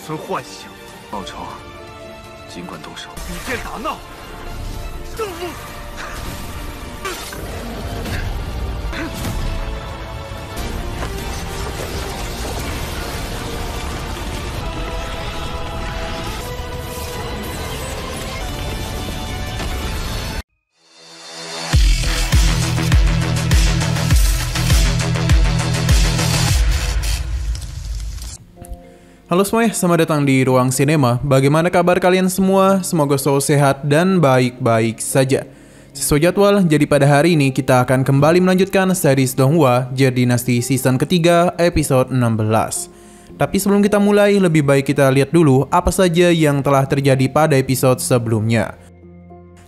存幻想。报仇，尽管动手。你这打闹！ Halo semuanya, selamat datang di Ruang Sinema. Bagaimana kabar kalian semua? Semoga selalu sehat dan baik-baik saja. Sesuai jadwal, jadi pada hari ini kita akan kembali melanjutkan series Donghua Jade Dynasty season ketiga episode 16. Tapi sebelum kita mulai, lebih baik kita lihat dulu apa saja yang telah terjadi pada episode sebelumnya.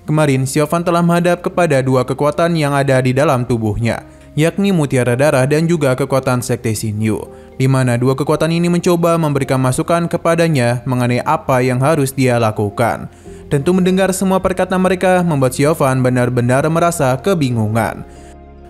Kemarin, Siofan telah menghadap kepada dua kekuatan yang ada di dalam tubuhnya, yakni Mutiara Darah dan juga kekuatan Sekte Shinyu, di mana dua kekuatan ini mencoba memberikan masukan kepadanya mengenai apa yang harus dia lakukan. Tentu mendengar semua perkataan mereka membuat Siofan benar-benar merasa kebingungan.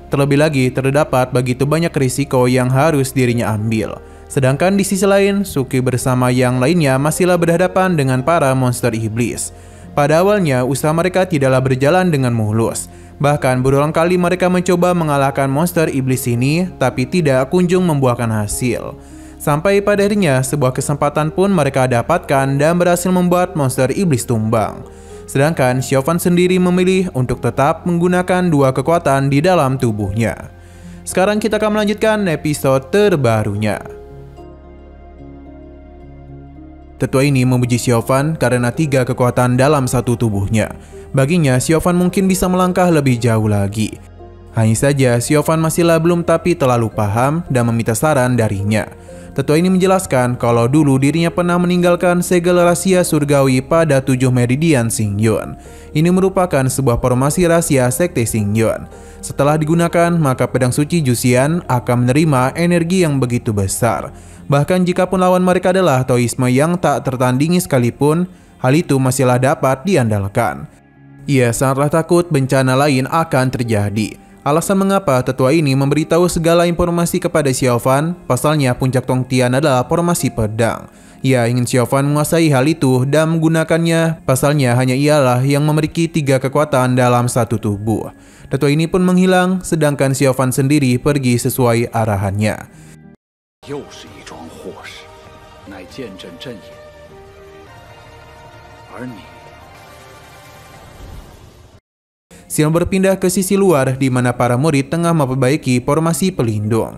Terlebih lagi, terdapat begitu banyak risiko yang harus dirinya ambil. Sedangkan di sisi lain, Suki bersama yang lainnya masihlah berhadapan dengan para monster iblis. Pada awalnya, usaha mereka tidaklah berjalan dengan mulus. Bahkan berulang kali mereka mencoba mengalahkan monster iblis ini, tapi tidak kunjung membuahkan hasil. Sampai pada akhirnya, sebuah kesempatan pun mereka dapatkan dan berhasil membuat monster iblis tumbang. Sedangkan Siofan sendiri memilih untuk tetap menggunakan dua kekuatan di dalam tubuhnya. Sekarang kita akan melanjutkan episode terbarunya. Tetua ini memuji Siofan karena tiga kekuatan dalam satu tubuhnya. Baginya, Siofan mungkin bisa melangkah lebih jauh lagi. Hanya saja, Siofan masihlah belum tapi terlalu paham dan meminta saran darinya. Tetua ini menjelaskan kalau dulu dirinya pernah meninggalkan segala rahasia surgawi pada 7 meridian Xingyun. Ini merupakan sebuah formasi rahasia Sekte Xingyun. Setelah digunakan, maka pedang suci Juxian akan menerima energi yang begitu besar. Bahkan jikapun lawan mereka adalah Taoisme yang tak tertandingi sekalipun, hal itu masihlah dapat diandalkan. Ia sangatlah takut bencana lain akan terjadi. Alasan mengapa tetua ini memberitahu segala informasi kepada Siofan, pasalnya puncak Tongtian adalah formasi pedang. Ia ingin Siofan menguasai hal itu dan menggunakannya, pasalnya hanya ialah yang memiliki tiga kekuatan dalam satu tubuh. Tetua ini pun menghilang, sedangkan Siofan sendiri pergi sesuai arahannya. Xian berpindah ke sisi luar di mana para murid tengah memperbaiki formasi pelindung.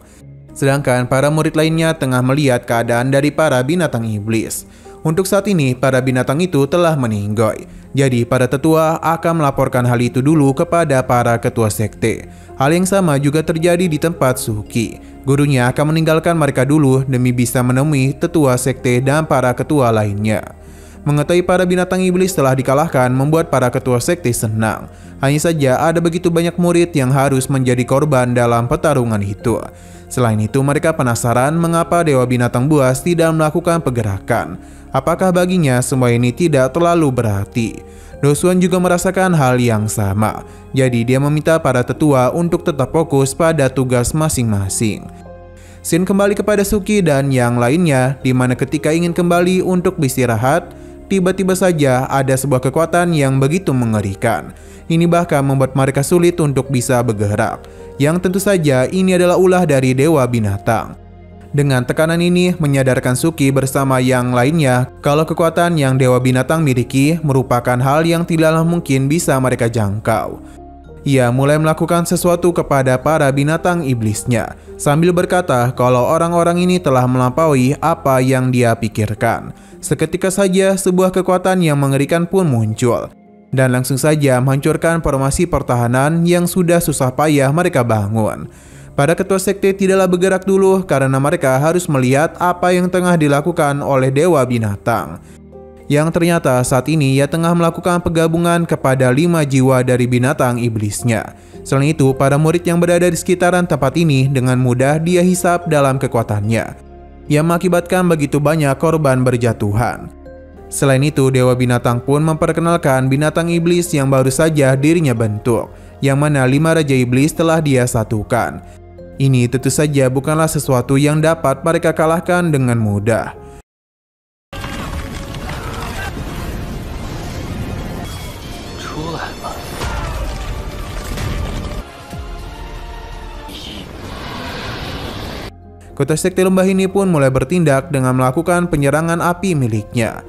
Sedangkan para murid lainnya tengah melihat keadaan dari para binatang iblis. Untuk saat ini, para binatang itu telah meninggoy. Jadi, para tetua akan melaporkan hal itu dulu kepada para ketua sekte. Hal yang sama juga terjadi di tempat Suki. Gurunya akan meninggalkan mereka dulu demi bisa menemui tetua sekte dan para ketua lainnya. Mengetahui para binatang iblis telah dikalahkan membuat para ketua sekte senang. Hanya saja ada begitu banyak murid yang harus menjadi korban dalam pertarungan itu. Selain itu, mereka penasaran mengapa Dewa Binatang Buas tidak melakukan pergerakan. Apakah baginya semua ini tidak terlalu berarti? Dosuan juga merasakan hal yang sama. Jadi dia meminta para tetua untuk tetap fokus pada tugas masing-masing. Shin kembali kepada Suki dan yang lainnya, di mana ketika ingin kembali untuk beristirahat, tiba-tiba saja ada sebuah kekuatan yang begitu mengerikan. Ini bahkan membuat mereka sulit untuk bisa bergerak. Yang tentu saja ini adalah ulah dari Dewa Binatang. Dengan tekanan ini menyadarkan Suki bersama yang lainnya kalau kekuatan yang Dewa Binatang miliki merupakan hal yang tidaklah mungkin bisa mereka jangkau. Ia mulai melakukan sesuatu kepada para binatang iblisnya, sambil berkata kalau orang-orang ini telah melampaui apa yang dia pikirkan. Seketika saja sebuah kekuatan yang mengerikan pun muncul, dan langsung saja menghancurkan formasi pertahanan yang sudah susah payah mereka bangun. Para ketua sekte tidaklah bergerak dulu karena mereka harus melihat apa yang tengah dilakukan oleh Dewa Binatang. Yang ternyata saat ini ia tengah melakukan penggabungan kepada 5 jiwa dari binatang iblisnya. Selain itu, para murid yang berada di sekitaran tempat ini dengan mudah dia hisap dalam kekuatannya, yang mengakibatkan begitu banyak korban berjatuhan. Selain itu, Dewa Binatang pun memperkenalkan binatang iblis yang baru saja dirinya bentuk, yang mana 5 Raja Iblis telah dia satukan. Ini tentu saja bukanlah sesuatu yang dapat mereka kalahkan dengan mudah. Ketua sekte lembah ini pun mulai bertindak dengan melakukan penyerangan api miliknya.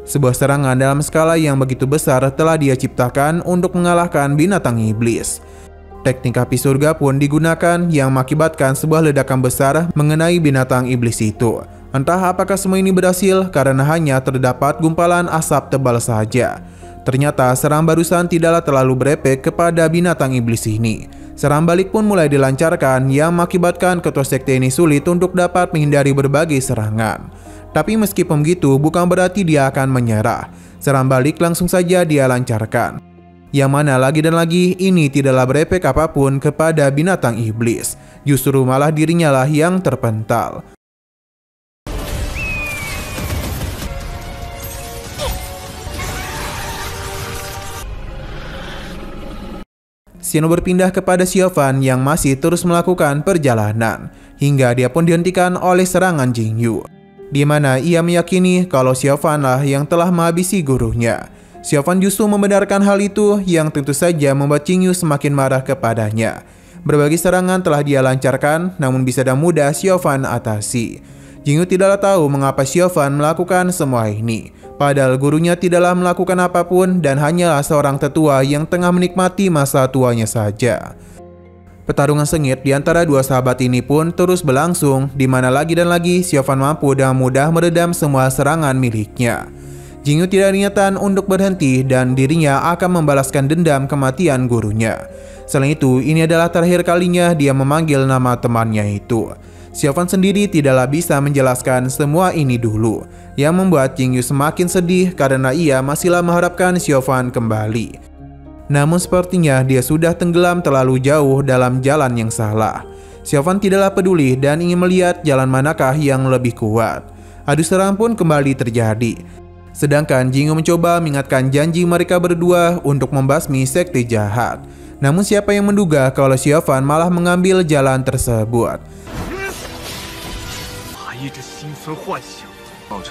Sebuah serangan dalam skala yang begitu besar telah dia ciptakan untuk mengalahkan binatang iblis. Teknik api surga pun digunakan yang mengakibatkan sebuah ledakan besar mengenai binatang iblis itu. Entah apakah semua ini berhasil karena hanya terdapat gumpalan asap tebal saja. Ternyata serangan barusan tidaklah terlalu berefek kepada binatang iblis ini. Serangan balik pun mulai dilancarkan yang mengakibatkan ketua sekte ini sulit untuk dapat menghindari berbagai serangan. Tapi meskipun begitu bukan berarti dia akan menyerah. Serangan balik langsung saja dia lancarkan. Yang mana lagi dan lagi ini tidaklah berefek apapun kepada binatang iblis. Justru malah dirinya lah yang terpental. Xiano berpindah kepada Xiaofan yang masih terus melakukan perjalanan, hingga dia pun dihentikan oleh serangan Jingyu, di mana ia meyakini kalau Xiaofan lah yang telah menghabisi gurunya. Xiaofan justru membenarkan hal itu yang tentu saja membuat Jingyu semakin marah kepadanya. Berbagai serangan telah dia lancarkan, namun bisa dan mudah Xiaofan atasi. Jingyu tidaklah tahu mengapa Xiaofan melakukan semua ini. Padahal gurunya tidaklah melakukan apapun dan hanyalah seorang tetua yang tengah menikmati masa tuanya saja. Pertarungan sengit di antara dua sahabat ini pun terus berlangsung, di mana lagi dan lagi Xiaofan mampu dengan mudah meredam semua serangan miliknya. Jingyu tidak niatan untuk berhenti dan dirinya akan membalaskan dendam kematian gurunya. Selain itu, ini adalah terakhir kalinya dia memanggil nama temannya itu. Xiaofan sendiri tidaklah bisa menjelaskan semua ini dulu, yang membuat Jingyu semakin sedih karena ia masihlah mengharapkan Xiaofan kembali. Namun sepertinya dia sudah tenggelam terlalu jauh dalam jalan yang salah. Xiaofan tidaklah peduli dan ingin melihat jalan manakah yang lebih kuat. Adu serang pun kembali terjadi. Sedangkan Jingyu mencoba mengingatkan janji mereka berdua untuk membasmi sekte jahat. Namun siapa yang menduga kalau Xiaofan malah mengambil jalan tersebut. 一直心存幻想，报仇，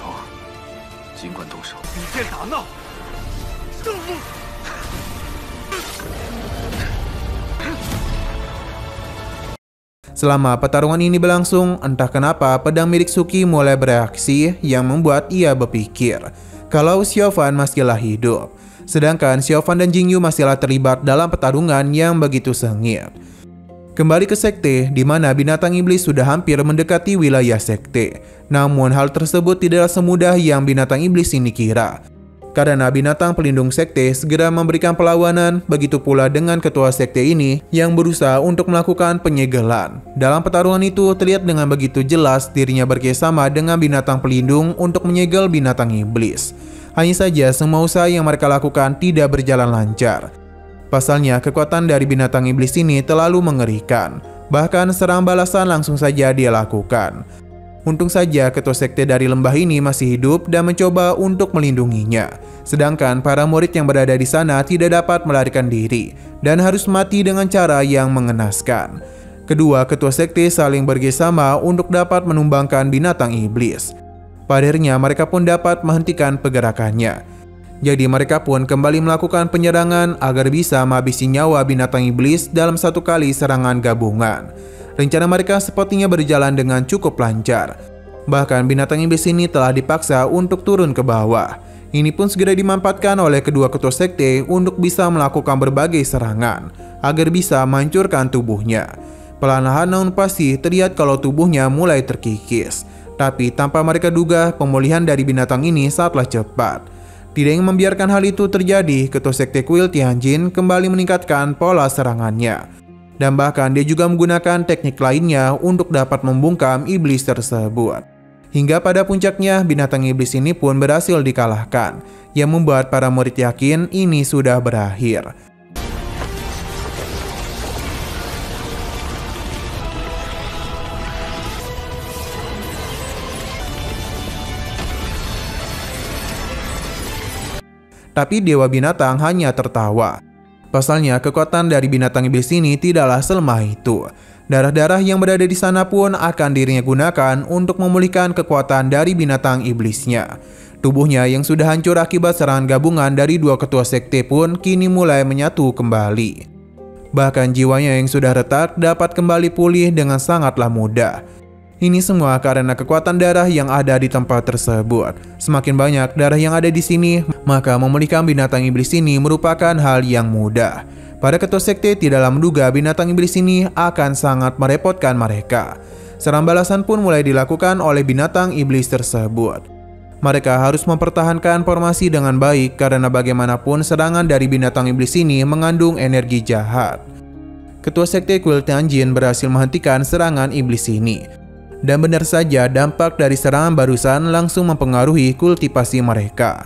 尽管动手。比剑打闹，胜负。Selama pertarungan ini berlangsung, entah kenapa pedang milik Suki mulai bereaksi yang membuat ia berpikir kalau Xiaofan masihlah hidup. Sedangkan Xiaofan dan Jingyu masihlah terlibat dalam pertarungan yang begitu sengit. Kembali ke sekte, di mana binatang iblis sudah hampir mendekati wilayah sekte. Namun hal tersebut tidaklah semudah yang binatang iblis ini kira. Karena binatang pelindung sekte segera memberikan perlawanan, begitu pula dengan ketua sekte ini yang berusaha untuk melakukan penyegelan. Dalam pertarungan itu terlihat dengan begitu jelas dirinya bekerjasama dengan binatang pelindung untuk menyegel binatang iblis. Hanya saja semua usaha yang mereka lakukan tidak berjalan lancar. Pasalnya, kekuatan dari binatang iblis ini terlalu mengerikan. Bahkan serangan balasan langsung saja dia lakukan. Untung saja ketua sekte dari lembah ini masih hidup dan mencoba untuk melindunginya. Sedangkan para murid yang berada di sana tidak dapat melarikan diri dan harus mati dengan cara yang mengenaskan. Kedua ketua sekte saling bekerjasama untuk dapat menumbangkan binatang iblis. Pada akhirnya mereka pun dapat menghentikan pergerakannya. Jadi mereka pun kembali melakukan penyerangan agar bisa menghabisi nyawa binatang iblis dalam satu kali serangan gabungan. Rencana mereka sepertinya berjalan dengan cukup lancar. Bahkan binatang iblis ini telah dipaksa untuk turun ke bawah. Ini pun segera dimanfaatkan oleh kedua ketua sekte untuk bisa melakukan berbagai serangan agar bisa menghancurkan tubuhnya. Perlahan namun pasti terlihat kalau tubuhnya mulai terkikis. Tapi tanpa mereka duga, pemulihan dari binatang ini sangatlah cepat. Tidak ingin membiarkan hal itu terjadi, ketua sekte kuil Tianjin kembali meningkatkan pola serangannya. Dan bahkan dia juga menggunakan teknik lainnya untuk dapat membungkam iblis tersebut. Hingga pada puncaknya, binatang iblis ini pun berhasil dikalahkan, yang membuat para murid yakin ini sudah berakhir. Tapi Dewa Binatang hanya tertawa. Pasalnya kekuatan dari binatang iblis ini tidaklah selemah itu. Darah-darah yang berada di sana pun akan dirinya gunakan untuk memulihkan kekuatan dari binatang iblisnya. Tubuhnya yang sudah hancur akibat serangan gabungan dari dua ketua sekte pun kini mulai menyatu kembali. Bahkan jiwanya yang sudah retak dapat kembali pulih dengan sangatlah mudah. Ini semua karena kekuatan darah yang ada di tempat tersebut. Semakin banyak darah yang ada di sini, maka memulihkan binatang iblis ini merupakan hal yang mudah. Para ketua sekte tidaklah menduga binatang iblis ini akan sangat merepotkan mereka. Serangan balasan pun mulai dilakukan oleh binatang iblis tersebut. Mereka harus mempertahankan formasi dengan baik karena bagaimanapun serangan dari binatang iblis ini mengandung energi jahat. Ketua sekte kuil Tianjin berhasil menghentikan serangan iblis ini. Dan benar saja dampak dari serangan barusan langsung mempengaruhi kultivasi mereka.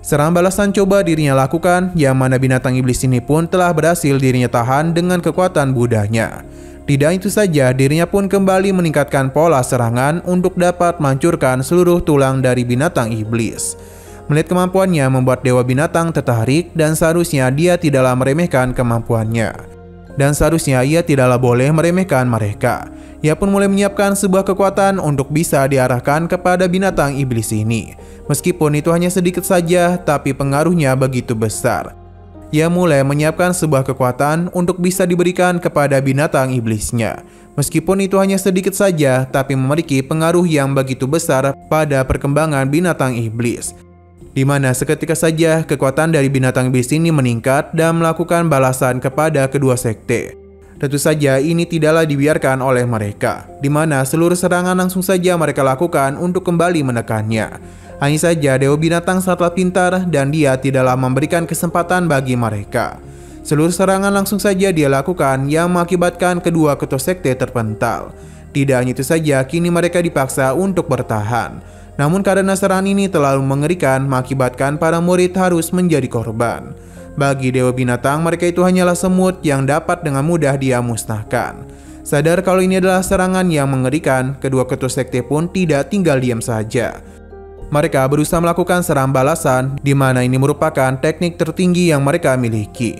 Serangan balasan coba dirinya lakukan, yang mana binatang iblis ini pun telah berhasil dirinya tahan dengan kekuatan budanya. Tidak itu saja, dirinya pun kembali meningkatkan pola serangan untuk dapat menghancurkan seluruh tulang dari binatang iblis. Melihat kemampuannya membuat dewa binatang tertarik dan seharusnya dia tidaklah meremehkan kemampuannya. Dan seharusnya ia tidaklah boleh meremehkan mereka. Ia pun mulai menyiapkan sebuah kekuatan untuk bisa diarahkan kepada binatang iblis ini. Meskipun itu hanya sedikit saja, tapi pengaruhnya begitu besar. Ia mulai menyiapkan sebuah kekuatan untuk bisa diberikan kepada binatang iblisnya. Meskipun itu hanya sedikit saja, tapi memiliki pengaruh yang begitu besar pada perkembangan binatang iblis. Di mana seketika saja kekuatan dari binatang iblis ini meningkat dan melakukan balasan kepada kedua sekte. Tentu saja ini tidaklah dibiarkan oleh mereka, di mana seluruh serangan langsung saja mereka lakukan untuk kembali menekannya. Hanya saja dewa binatang sangatlah pintar dan dia tidaklah memberikan kesempatan bagi mereka. Seluruh serangan langsung saja dia lakukan yang mengakibatkan kedua ketua sekte terpental. Tidak hanya itu saja, kini mereka dipaksa untuk bertahan. Namun karena serangan ini terlalu mengerikan, mengakibatkan para murid harus menjadi korban. Bagi dewa binatang, mereka itu hanyalah semut yang dapat dengan mudah dia musnahkan. Sadar kalau ini adalah serangan yang mengerikan, kedua ketua sekte pun tidak tinggal diam saja. Mereka berusaha melakukan serangan balasan, di mana ini merupakan teknik tertinggi yang mereka miliki.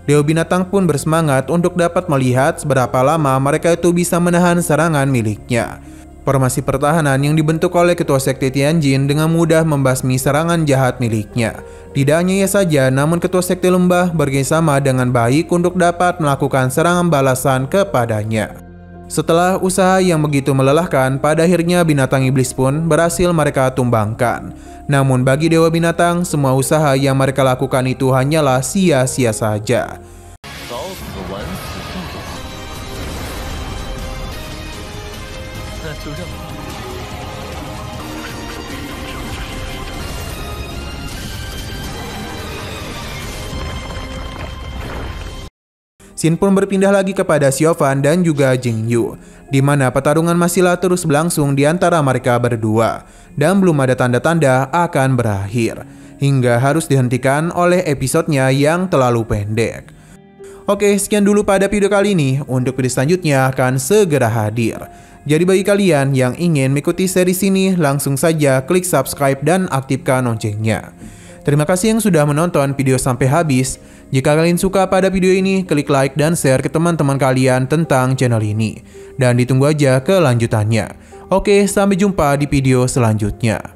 Dewa binatang pun bersemangat untuk dapat melihat seberapa lama mereka itu bisa menahan serangan miliknya. Formasi pertahanan yang dibentuk oleh ketua sekte Tianjin dengan mudah membasmi serangan jahat miliknya. Tidak hanya ia saja, namun ketua sekte lembah bekerjasama dengan baik untuk dapat melakukan serangan balasan kepadanya. Setelah usaha yang begitu melelahkan, pada akhirnya binatang iblis pun berhasil mereka tumbangkan. Namun bagi dewa binatang, semua usaha yang mereka lakukan itu hanyalah sia-sia saja. Xin pun berpindah lagi kepada Xiaofan dan juga Jing Yu, di mana pertarungan masihlah terus berlangsung di antara mereka berdua dan belum ada tanda-tanda akan berakhir, hingga harus dihentikan oleh episodenya yang terlalu pendek. Oke, sekian dulu pada video kali ini. Untuk video selanjutnya akan segera hadir. Jadi bagi kalian yang ingin mengikuti seri ini, langsung saja klik subscribe dan aktifkan loncengnya. Terima kasih yang sudah menonton video sampai habis. Jika kalian suka pada video ini, klik like dan share ke teman-teman kalian tentang channel ini. Dan ditunggu aja kelanjutannya. Oke, sampai jumpa di video selanjutnya.